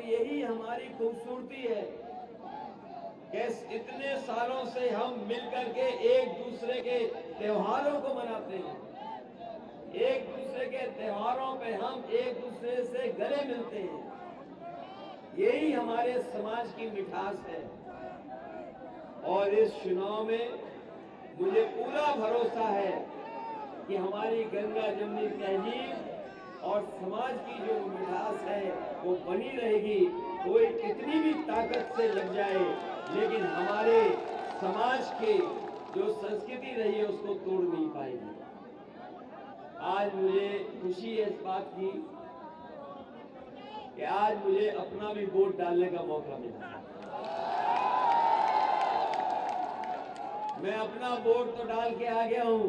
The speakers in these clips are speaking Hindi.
यही हमारी खूबसूरती है कि इतने सालों से हम मिलकर के एक दूसरे के त्योहारों को मनाते हैं, एक दूसरे के त्योहारों पे हम एक दूसरे से गले मिलते हैं। यही हमारे समाज की मिठास है। और इस चुनाव में मुझे पूरा भरोसा है कि हमारी गंगा जमुनी तहजीब और समाज की जो मिठास है वो बनी रहेगी। कोई कितनी भी ताकत से लग जाए, लेकिन हमारे समाज की जो संस्कृति रही है उसको तोड़ नहीं पाएगी। आज मुझे खुशी है इस बात की कि आज मुझे अपना भी वोट डालने का मौका मिला। मैं अपना वोट तो डाल के आ गया हूं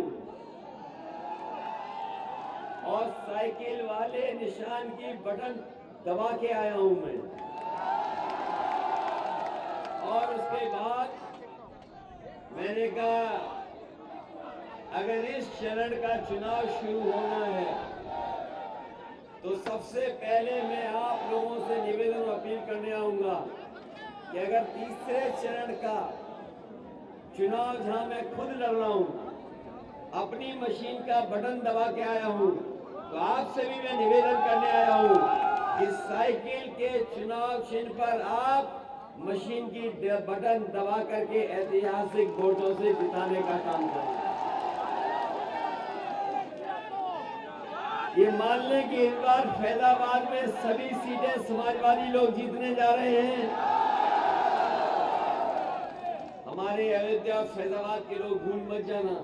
और साइकिल वाले निशान की बटन दबा के आया हूं मैं। और उसके बाद मैंने कहा अगर इस चरण का चुनाव शुरू होना है तो सबसे पहले मैं आप लोगों से निवेदन और अपील करने आऊंगा कि अगर तीसरे चरण का चुनाव जहां मैं खुद लड़ रहा हूं, अपनी मशीन का बटन दबा के आया हूं, तो आपसे भी मैं निवेदन करने आया हूं कि साइकिल के चुनाव चिन्ह पर आप मशीन की बटन दबा करके ऐतिहासिक वोटों से जिताने का काम करें। ये मान लें कि इस बार फैजाबाद में सभी सीटें समाजवादी लोग जीतने जा रहे हैं। हमारे अयोध्या और फैजाबाद के लोग भूल मत जाना,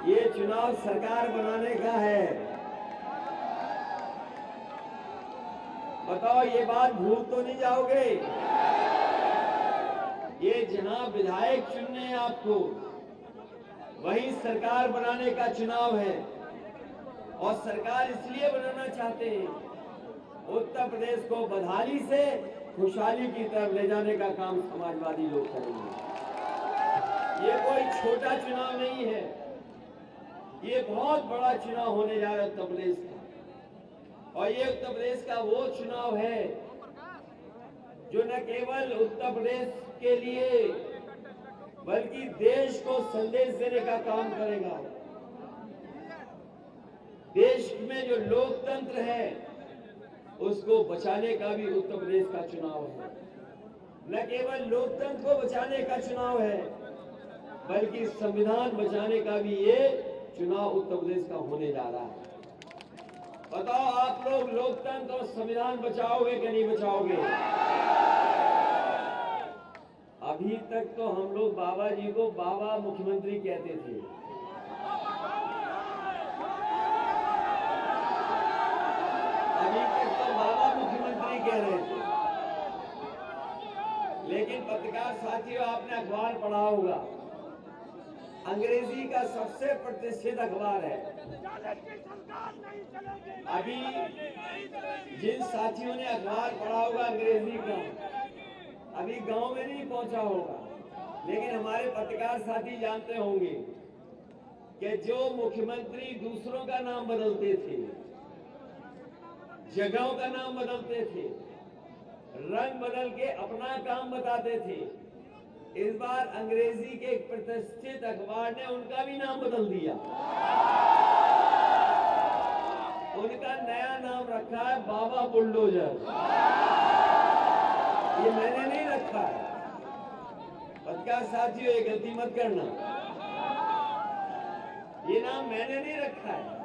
ये चुनाव सरकार बनाने का है। बताओ ये बात भूल तो नहीं जाओगे? ये जहां विधायक चुनने हैं आपको, वही सरकार बनाने का चुनाव है। और सरकार इसलिए बनाना चाहते हैं, उत्तर प्रदेश को बदहाली से खुशहाली की तरफ ले जाने का काम समाजवादी लोग करेंगे। ये कोई छोटा चुनाव नहीं है, ये बहुत बड़ा चुनाव होने जा रहा है उत्तर प्रदेश का। और ये उत्तर प्रदेश का वो चुनाव है जो न केवल उत्तर प्रदेश के लिए बल्कि देश को संदेश देने का काम करेगा। देश में जो लोकतंत्र है उसको बचाने का भी उत्तर प्रदेश का चुनाव है। न केवल लोकतंत्र को बचाने का चुनाव है, बल्कि संविधान बचाने का भी ये चुनाव उत्तर प्रदेश का होने जा रहा है। बताओ आप लोग लोकतंत्र और संविधान बचाओगे कि नहीं बचाओगे? अभी तक तो हम लोग बाबा जी को बाबा मुख्यमंत्री कहते थे। अभी तक तो बाबा मुख्यमंत्री कह रहे थे। लेकिन पत्रकार साथियों, आपने अखबार पढ़ा होगा, अंग्रेजी का सबसे प्रतिष्ठित अखबार है। अभी जिन साथियों ने अखबार पढ़ा होगा अंग्रेजी का, अभी गांव में नहीं पहुंचा होगा, लेकिन हमारे पत्रकार साथी जानते होंगे कि जो मुख्यमंत्री दूसरों का नाम बदलते थे, जगहों का नाम बदलते थे, रंग बदल के अपना काम बताते थे, इस बार अंग्रेजी के एक प्रतिष्ठित अखबार ने उनका भी नाम बदल दिया। उनका नया नाम रखा है बाबा बुलडोजर। ये मैंने नहीं रखा है। पत्रकार साथियों, ये गलती मत करना, ये नाम मैंने नहीं रखा है।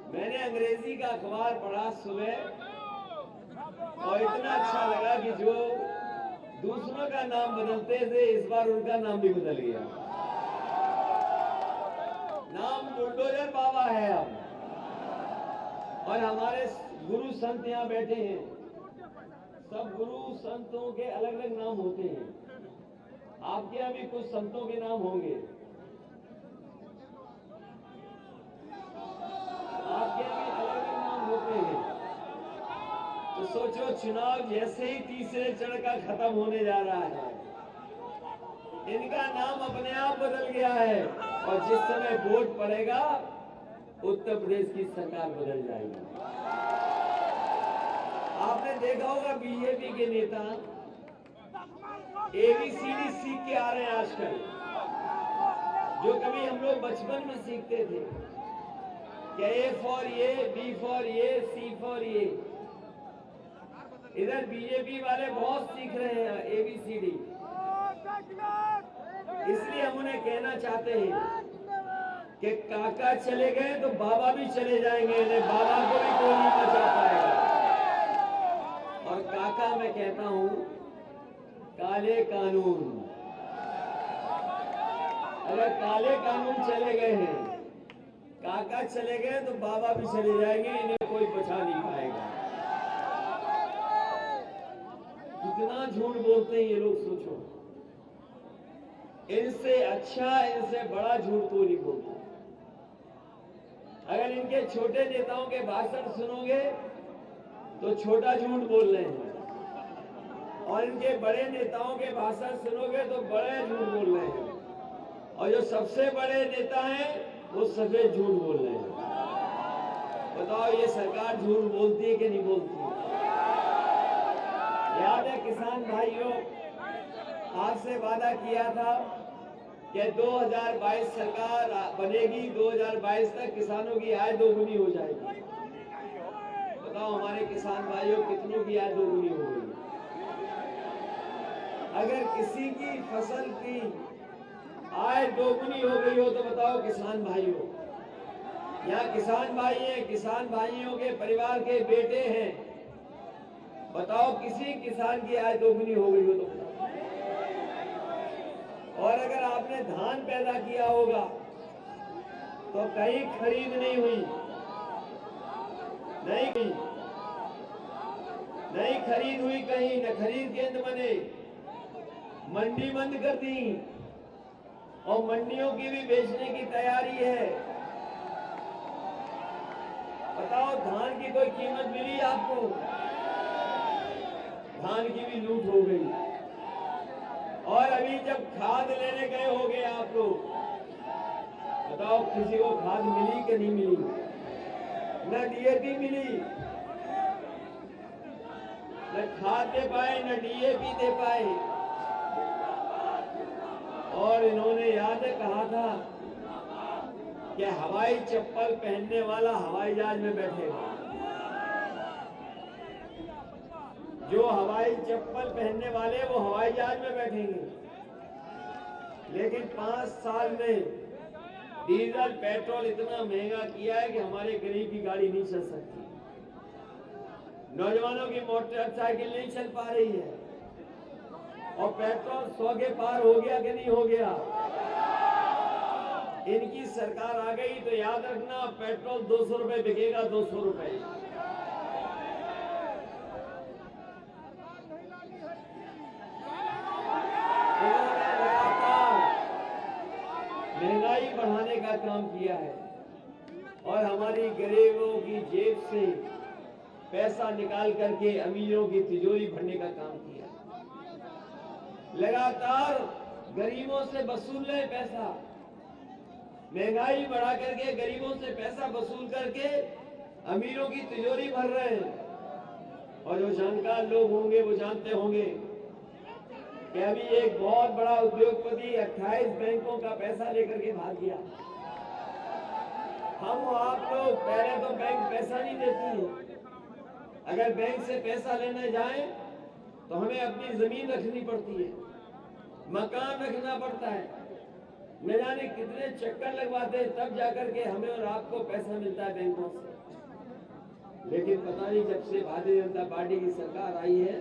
मैंने अंग्रेजी का अखबार पढ़ा सुबह और इतना अच्छा लगा कि जो दूसरों का नाम बदलते थे, इस बार उनका नाम भी बदल गया। नाम बुलडोजर बाबा है अब। और हमारे गुरु संत यहाँ बैठे हैं, सब गुरु संतों के अलग अलग नाम होते हैं। आपके यहाँ भी कुछ संतों के नाम होंगे, आपके यहाँ भी अलग अलग नाम होते हैं। तो सोचो, चुनाव जैसे ही तीसरे चरण का खत्म होने जा रहा है, इनका नाम अपने आप बदल गया है। और जिस समय वोट पड़ेगा, उत्तर प्रदेश की सरकार बदल जाएगी। आपने देखा होगा बीजेपी के नेता ABCD सीख के आ रहे हैं आजकल, जो कभी हम लोग बचपन में सीखते थे कि A फॉर ये, B फॉर ये, C फॉर ये। इधर बीजेपी वाले बहुत सीख रहे हैं ABCD। इसलिए हम उन्हें कहना चाहते हैं कि काका चले गए तो बाबा भी चले जाएंगे, इन्हें बाबा को भी कोई नहीं बचा पाएगा। और काका मैं कहता हूं, काले कानून, अगर काले कानून चले गए हैं, काका चले गए तो बाबा भी चले जाएंगे, इन्हें कोई बचा नहीं पाएगा। कितना झूठ बोलते हैं ये लोग, सोचो। इनसे अच्छा, इनसे बड़ा झूठ कोई नहीं बोलता। अगर इनके छोटे नेताओं के भाषण सुनोगे तो छोटा झूठ बोल रहे हैं, और इनके बड़े नेताओं के भाषण सुनोगे तो बड़े झूठ बोल रहे हैं, और जो सबसे बड़े नेता हैं वो सफेद झूठ बोल रहे हैं। बताओ ये सरकार झूठ बोलती है कि नहीं बोलती? याद है किसान भाइयों, आपसे वादा किया था कि 2022 सरकार बनेगी, 2022 तक किसानों की आय दोगुनी हो जाएगी। बताओ हमारे किसान भाइयों कितनों की आय दोगुनी हो गई? अगर किसी की फसल की आय दोगुनी हो गई हो तो बताओ किसान भाइयों, यहाँ किसान भाई हैं, किसान भाइयों के परिवार के बेटे हैं, बताओ किसी किसान की आय दोगुनी हो गई हो तो बताओ। और अगर आपने धान पैदा किया होगा तो कहीं खरीद नहीं हुई, नहीं खरीद हुई, कहीं न खरीद केंद्र बने, मंडी बंद कर दी, और मंडियों की भी बेचने की तैयारी है। बताओ धान की कोई कीमत मिली आपको? धान की भी लूट हो गई। और अभी जब खाद लेने गए होगे आप लोग, बताओ किसी को खाद मिली कि नहीं मिली? न DAP मिली, न खाद दे पाए, न DAP दे पाए। और इन्होंने याद कहा था कि हवाई चप्पल पहनने वाला हवाई जहाज में बैठेगा। जो हवाई चप्पल पहनने वाले वो हवाई जहाज में बैठेंगे। लेकिन 5 साल में डीजल पेट्रोल इतना महंगा किया है कि हमारे गरीब की गाड़ी नहीं चल सकती, नौजवानों की मोटरसाइकिल नहीं चल पा रही है, और पेट्रोल 100 के पार हो गया कि नहीं हो गया? इनकी सरकार आ गई तो याद रखना, पेट्रोल 200 रुपए बिकेगा, 200 रुपए। महंगाई बढ़ाने का काम किया है, और हमारी गरीबों की जेब से पैसा निकाल करके अमीरों की तिजोरी भरने का काम किया। लगातार गरीबों से वसूल रहे पैसा, महंगाई बढ़ा करके गरीबों से पैसा वसूल करके अमीरों की तिजोरी भर रहे हैं। और जो जानकार लोग होंगे वो जानते होंगे कि अभी एक बहुत बड़ा उद्योगपति 28 बैंकों का पैसा लेकर के भाग गया। हम आप लोग पहले तो बैंक पैसा नहीं देती, अगर बैंक से पैसा लेने जाएं तो हमें अपनी जमीन रखनी पड़ती है, मकान रखना पड़ता है, न जाने कितने चक्कर लगवाते हैं, तब जाकर के हमें और आपको पैसा मिलता है बैंकों से। लेकिन पता नहीं जब से भारतीय जनता पार्टी की सरकार आई है,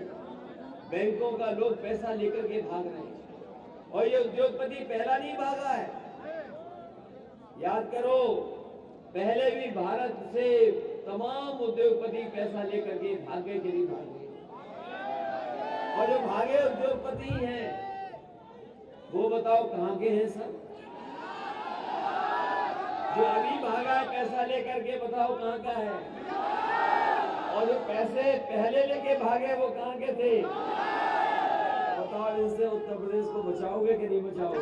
बैंकों का लोग पैसा लेकर के भाग रहे हैं। और ये उद्योगपति पहला नहीं भागा है, याद करो, पहले भी भारत से तमाम उद्योगपति पैसा लेकर के भागे कि नहीं भागे। और जो भागे उद्योगपति हैं वो बताओ कहां के हैं सब? जो अभी भागा है पैसा लेकर के, बताओ कहां का है? और जो पैसे पहले लेके भागे वो कहां के थे? बताओ इनसे उत्तर प्रदेश को बचाओगे कि नहीं बचाओगे?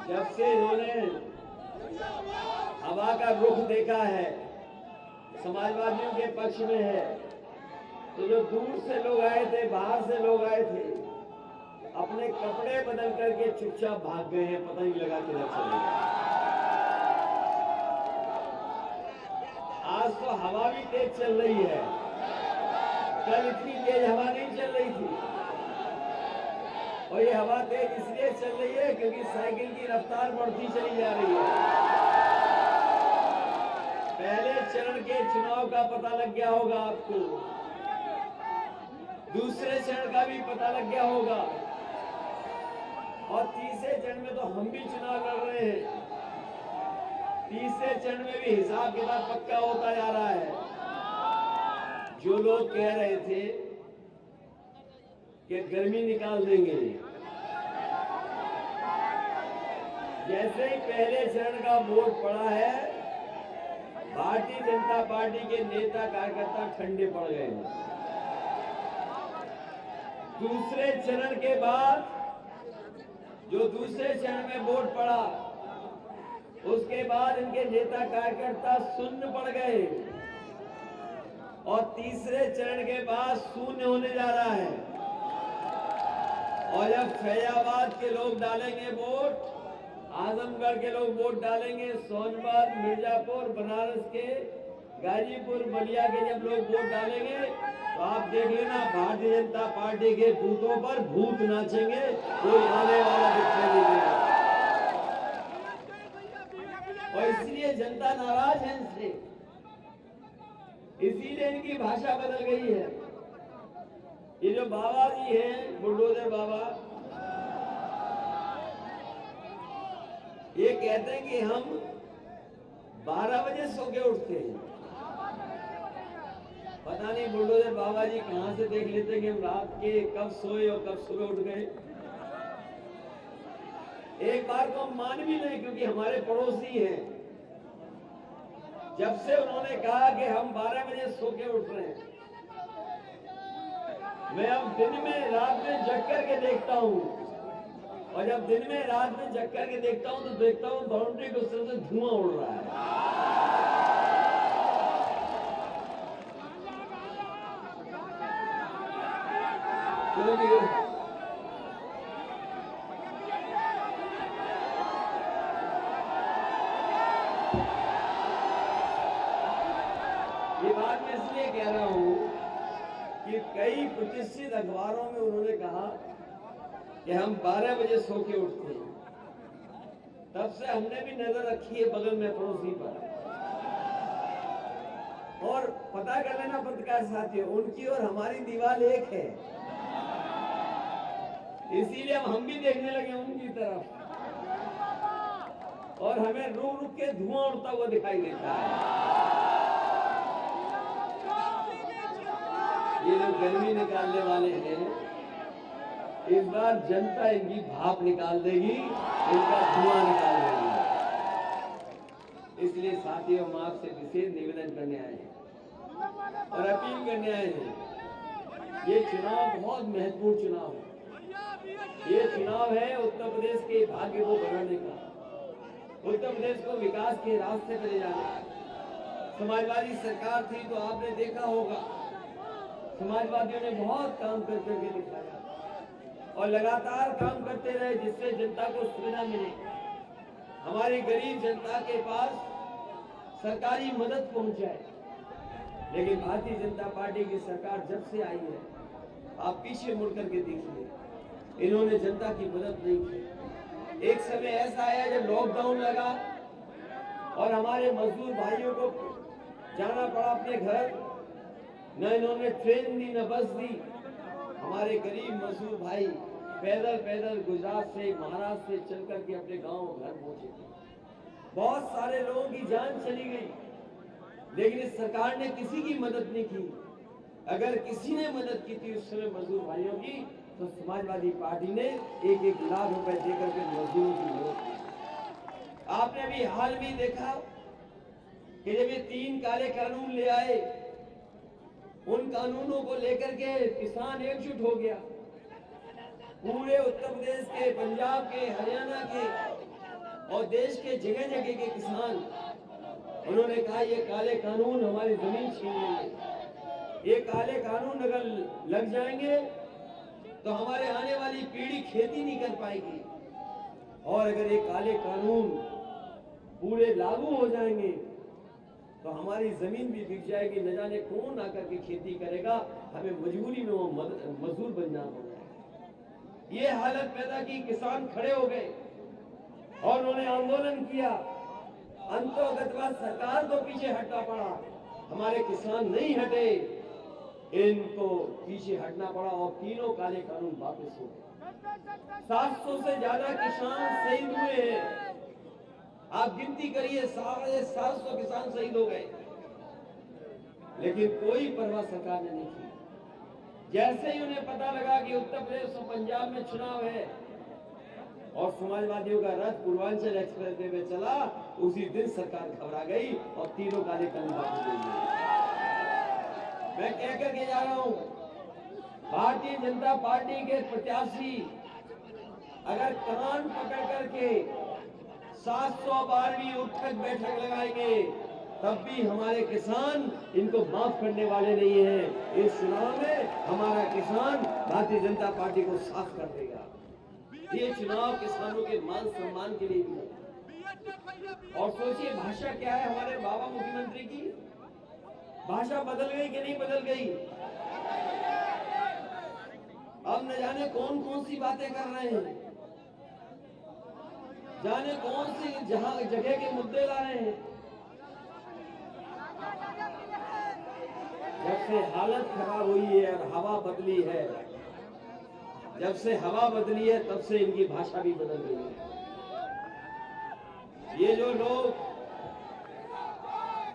जब से इन्होंने हवा का रुख देखा है, समाजवादियों के पक्ष में है। तो जो दूर से लोग आए थे, बाहर से लोग आए थे, अपने कपड़े बदल करके चुपचाप भाग गए हैं, पता नहीं लगा किधर चले गए। आज तो हवा भी तेज चल रही है, कल इतनी तेज हवा नहीं चल रही थी। और ये हवा तेज इसलिए चल रही है क्योंकि साइकिल की रफ्तार बढ़ती चली जा रही है। पहले चरण के चुनाव का पता लग गया होगा आपको, दूसरे चरण का भी पता लग गया होगा, और तीसरे चरण में तो हम भी चुनाव लड़ रहे हैं। तीसरे चरण में भी हिसाब किताब पक्का होता जा रहा है। जो लोग कह रहे थे कि गर्मी निकाल देंगे, जैसे ही पहले चरण का वोट पड़ा है, भारतीय जनता पार्टी के नेता कार्यकर्ता ठंडे पड़ गए हैं। दूसरे चरण के बाद जो दूसरे चरण में वोट पड़ा, उसके बाद इनके नेता कार्यकर्ता शून्य पड़ गए, और तीसरे चरण के बाद शून्य होने जा रहा है। और जब फैजाबाद के लोग डालेंगे वोट, आजमगढ़ के लोग वोट डालेंगे, सोनभद्र, मिर्जापुर, बनारस के, गाजीपुर, बलिया के जब लोग वोट डालेंगे, तो आप देख लेना भारतीय जनता पार्टी के बूथों पर भूत नाचेंगे, कोई आने वाला दिखाई नहीं देगा। और इसलिए जनता नाराज है इनसे, इसीलिए इनकी भाषा बदल गई है। ये जो बाबा जी हैं, बुलडोजर बाबा, ये कहते हैं कि हम 12 बजे सो के उठते हैं। पता नहीं बुलडोजर बाबा जी कहां से देख लेते हैं कि हम रात के कब सोए और कब सुबह उठ गए। एक बार को हम मान भी नहीं, क्योंकि हमारे पड़ोसी हैं। जब से उन्होंने कहा कि हम 12 बजे सो के उठ रहे हैं, मैं अब दिन में रात में जग करके देखता हूं, और जब दिन में रात में जग करके देखता हूं तो देखता हूं बाउंड्री के उस तरफ से धुआं उड़ रहा है। ये बात मैं इसलिए कह रहा हूं कि कई प्रतिष्ठित अखबारों में उन्होंने कहा कि हम 12 बजे सो के उठते हैं। तब से हमने भी नजर रखी है बगल में पड़ोसी पर। और पता कर लेना पत्रकार साथियों, उनकी और हमारी दीवार एक है, इसीलिए हम भी देखने लगे उनकी तरफ, और हमें रुक रुक के धुआं उड़ता हुआ दिखाई देता है। ये जो गर्मी निकालने वाले हैं, इस बार जनता इनकी भाप निकाल देगी, इनका धुआं निकाल देगी। इसलिए साथियों, हम आपसे विशेष निवेदन करने आए हैं और अपील करने आए हैं। ये चुनाव बहुत महत्वपूर्ण चुनाव है। ये चुनाव है उत्तर प्रदेश के भाग्य को बनाने का, उत्तर प्रदेश को विकास के रास्ते पर ले जाने का। समाजवादी सरकार थी तो आपने देखा होगा, समाजवादियों ने बहुत काम करके दिखाया और लगातार काम करते रहे, जिससे जनता को सुविधा मिले, हमारी गरीब जनता के पास सरकारी मदद पहुंचाए। लेकिन भारतीय जनता पार्टी की सरकार जब से आई है, आप पीछे मुड़ करके देखिए, इन्होंने जनता की मदद नहीं की। एक समय ऐसा आया जब लॉकडाउन लगा और हमारे मजदूर भाइयों को जाना पड़ा अपने घर, न इन्होंने ट्रेन दी न बस दी। हमारे गरीब मजदूर भाई पैदल पैदल गुजरात से, महाराष्ट्र से चल करके अपने गांव घर पहुंचे थे। बहुत सारे लोगों की जान चली गई, लेकिन इस सरकार ने किसी की मदद नहीं की। अगर किसी ने मदद की थी उस समय मजदूर भाइयों की, तो समाजवादी पार्टी ने 1-1 लाख रुपए देकर के मजदूरों की मदद की। आपने अभी हाल में देखा कि जब ये 3 काले कानून ले आए, उन कानूनों को लेकर के किसान एकजुट हो गया। पूरे उत्तर प्रदेश के, पंजाब के, हरियाणा के और देश के जगह जगह के किसान उन्होंने कहा ये काले कानून हमारी जमीन छीन लेंगे, ये काले कानून अगर लग जाएंगे तो हमारे आने वाली पीढ़ी खेती नहीं कर पाएगी, और अगर ये काले कानून पूरे लागू हो जाएंगे तो हमारी जमीन भी बिक जाएगी, न जाने कौन आकर के खेती करेगा, हमें मजबूरी में वो मजदूर बनना होगा। ये हालत पैदा की, किसान खड़े हो गए और उन्होंने आंदोलन किया। अंतोगतवा सरकार को पीछे हटना पड़ा, हमारे किसान नहीं हटे, इनको पीछे हटना पड़ा और तीनों काले कानून वापस हो गए। 700 से ज्यादा किसान शहीद हुए हैं, आप गिनती करिए, 750 किसान शहीद हो गए, लेकिन कोई परवाह सरकार ने नहीं की। जैसे ही उन्हें पता लगा कि उत्तर प्रदेश और पंजाब में चुनाव है और समाजवादियों का रथ पूर्वांचल एक्सप्रेस वे में चला, उसी दिन सरकार घबरा गई और तीनों काले कानून वापस ले लिए। मैं कह करके जा रहा हूं, भारतीय जनता पार्टी के प्रत्याशी अगर कान पकड़ करके 712वीं उठक बैठक लगाएंगे, तब भी हमारे किसान इनको माफ करने वाले नहीं हैं। इस चुनाव में हमारा किसान भारतीय जनता पार्टी को साफ कर देगा। ये चुनाव किसानों के मान सम्मान के लिए भी है। और सोचिए भाषा क्या है हमारे बाबा मुख्यमंत्री की, भाषा बदल गई कि नहीं बदल गई? अब न जाने कौन कौन सी बातें कर रहे हैं, जाने कौन सी जगह के मुद्दे ला रहे हैं। जब से हालत खराब हुई है और हवा बदली है, जब से हवा बदली है तब से इनकी भाषा भी बदल गई है। ये जो लोग,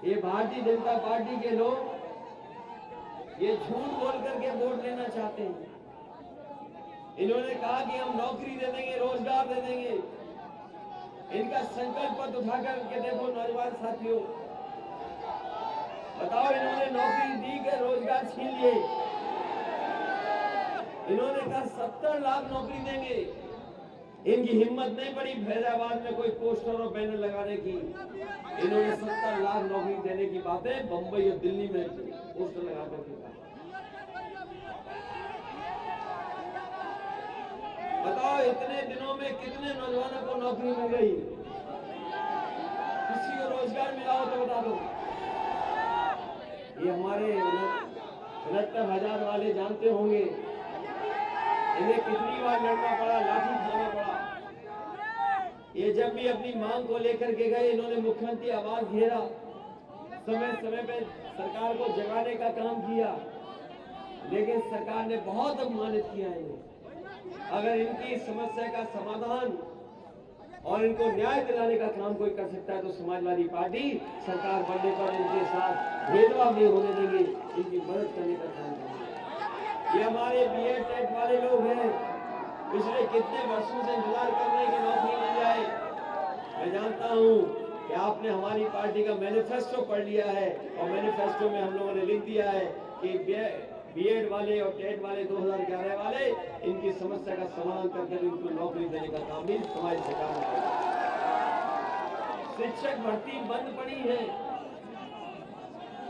ये भारतीय जनता पार्टी के लोग, ये झूठ बोल करके वोट लेना चाहते हैं। इन्होंने कहा कि हम नौकरी दे देंगे, रोजगार दे देंगे। इनका संकल्प पत्र उठा करके देखो नौजवान साथियों, बताओ इन्होंने नौकरी दी कि रोजगार छीन लिए? इन्होंने कहा 70 लाख नौकरी देंगे, इनकी हिम्मत नहीं पड़ी फैजाबाद में कोई पोस्टर और बैनर लगाने की। इन्होंने 70 लाख नौकरी देने की बातें बंबई और दिल्ली में पोस्टर लगा करके कहा। बताओ इतने दिनों में कितने नौजवानों को नौकरी मिल गई? किसी को रोजगार मिला हो तो बता दो। ये हमारे 69,000 वाले जानते होंगे, इन्हें कितनी बार लड़ना पड़ा, लाठी खाना पड़ा। ये जब भी अपनी मांग को लेकर के गए, इन्होंने मुख्यमंत्री आवास घेरा, समय समय पे सरकार को जगाने का काम किया, लेकिन सरकार ने बहुत अपमानित किया इन्हें। अगर इनकी समस्या का समाधान और इनको न्याय दिलाने का काम कोई कर सकता है तो समाजवादी पार्टी सरकार बनने पर इनके साथ भेदभाव नहीं होने देंगे, इनकी मदद करने का काम करेंगे। ये हमारे बीएड टेट वाले लोग हैं, पिछले कितने वर्षों से इंतजार कर रहे हैं कि नौकरी मिल जाए। मैं जानता हूं कि आपने हमारी पार्टी का मैनिफेस्टो पढ़ लिया है और मैनिफेस्टो में हम लोगों ने लिख दिया है कि बीएड वाले और टेट वाले 2011 वाले, इनकी समस्या का समाधान करके इनको नौकरी देने का काम भी हमारी सरकार ने किया। शिक्षक भर्ती बंद पड़ी है।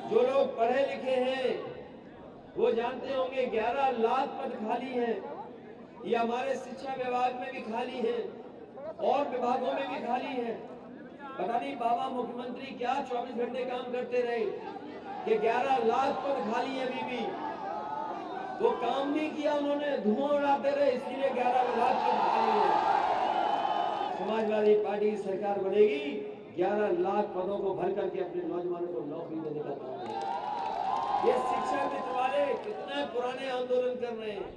जो लोग पढ़े लिखे हैं वो जानते होंगे 11 लाख पद खाली हैं। ये हमारे शिक्षा विभाग में भी खाली है और विभागों में भी खाली है। पता नहीं बाबा मुख्यमंत्री क्या 24 घंटे काम करते रहे कि 11 लाख पद खाली है। अभी भी वो काम नहीं किया उन्होंने, धुआं उड़ाते रहे, इसलिए 11 लाख पद खाली है। समाजवादी पार्टी की सरकार बनेगी, 11 लाख पदों को भर करके अपने नौजवानों को नौकरी देने का काम है। ये शिक्षा मित्र वाले कितने पुराने आंदोलन कर रहे हैं।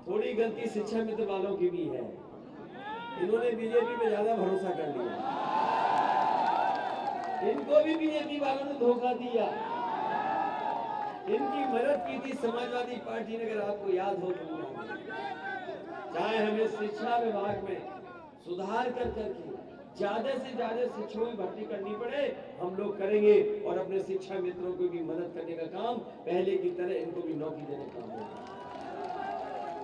थोड़ी गलती शिक्षा मित्र वालों की भी है, इन्होंने बीजेपी पे ज्यादा भरोसा कर लिया। इनको भी बीजेपी वालों ने धोखा दिया, इनकी मदद की थी समाजवादी पार्टी ने। अगर आपको याद हो तो चाहे हमें शिक्षा विभाग में सुधार कर करके ज्यादा से ज्यादा शिक्षकों की भर्ती करनी पड़े, हम लोग करेंगे और अपने शिक्षा मित्रों को भी मदद करने का काम पहले की तरह इनको भी नौकरी देने का काम होगा।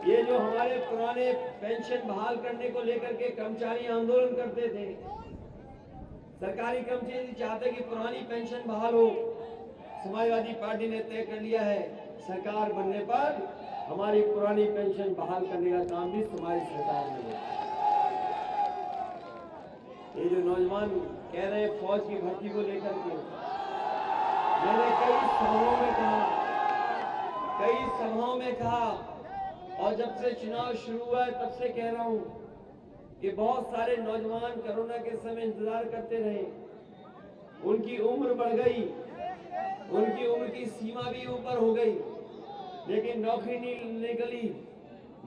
ये जो हमारे पुराने पेंशन बहाल करने को लेकर के कर्मचारी आंदोलन करते थे, सरकारी कर्मचारी चाहते हैं कि पुरानी पेंशन बहाल हो। समाजवादी पार्टी ने तय कर लिया है सरकार बनने पर हमारी पुरानी पेंशन बहाल करने का काम भी समाज सरकार में होगा। ये जो नौजवान कह रहे हैं फौज की भर्ती को लेकर के, मैंने कई सभाओं में कहा और जब से चुनाव शुरू हुआ है तब से कह रहा हूं कि बहुत सारे नौजवान कोरोना के समय इंतजार करते रहे, उनकी उम्र बढ़ गई, उनकी उम्र की सीमा भी ऊपर हो गई, लेकिन नौकरी नहीं निकली।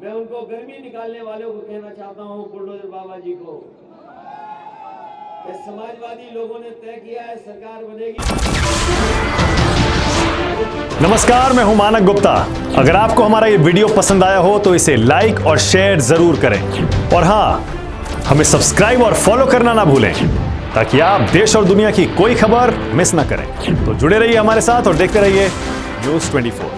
मैं उनको गर्मी निकालने वालों को कहना चाहता हूं, बुलडोजर बाबा जी को, कि समाजवादी लोगों ने तय किया है सरकार बनेगी। नमस्कार, मैं हूं मानक गुप्ता। अगर आपको हमारा ये वीडियो पसंद आया हो तो इसे लाइक और शेयर जरूर करें, और हाँ, हमें सब्सक्राइब और फॉलो करना ना भूलें ताकि आप देश और दुनिया की कोई खबर मिस ना करें। तो जुड़े रहिए हमारे साथ और देखते रहिए न्यूज़ 24।